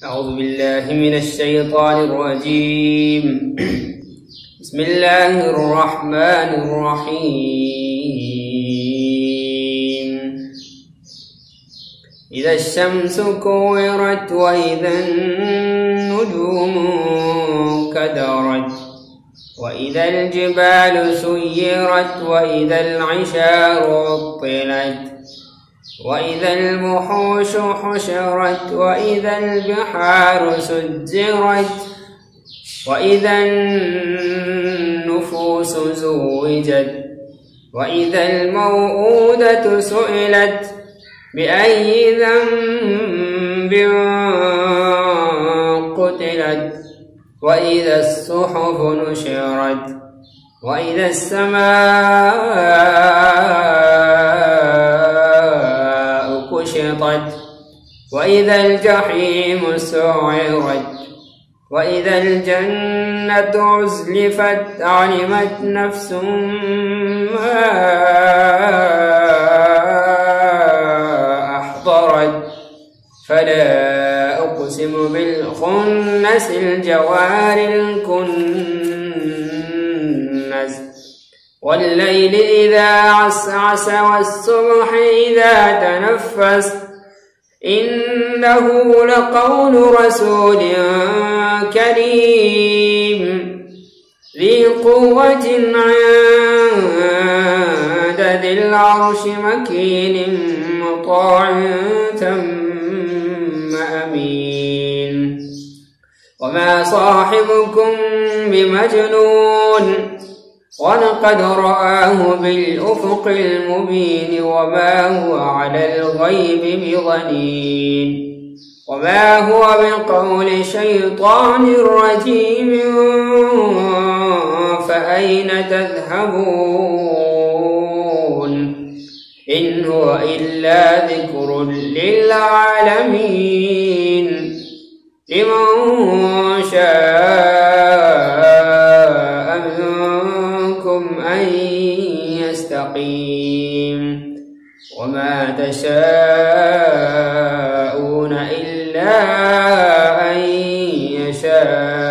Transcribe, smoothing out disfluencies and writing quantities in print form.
أعوذ بالله من الشيطان الرجيم. بسم الله الرحمن الرحيم. إذا الشمس كورت وإذا النجوم كدرت وإذا الجبال سيرت وإذا العشار عطلت وإذا الوحوش حشرت وإذا البحار سجرت وإذا النفوس زوجت وإذا الموءودة سئلت بأي ذنب قتلت وإذا الصحف نشرت وإذا السماء كشطت وإذا الجحيم سعرت وإذا الجنة أزلفت علمت نفس ما أحضرت فلا أقسم بالخنس الجوار الكنس والليل إذا عسعس والصبح إذا تنفس إنه لقول رسول كريم ذي قوة عند ذي العرش مكين مطاع ثم أمين وما صاحبكم بمجنون ولقد رآه بالأفق المبين وما هو على الغيب بضنين وما هو بقول شيطان رجيم فأين تذهبون إن هو إلا ذكر للعالمين لمن شاء منكم أن يستقيم وما تشاءون إلا أن يشاء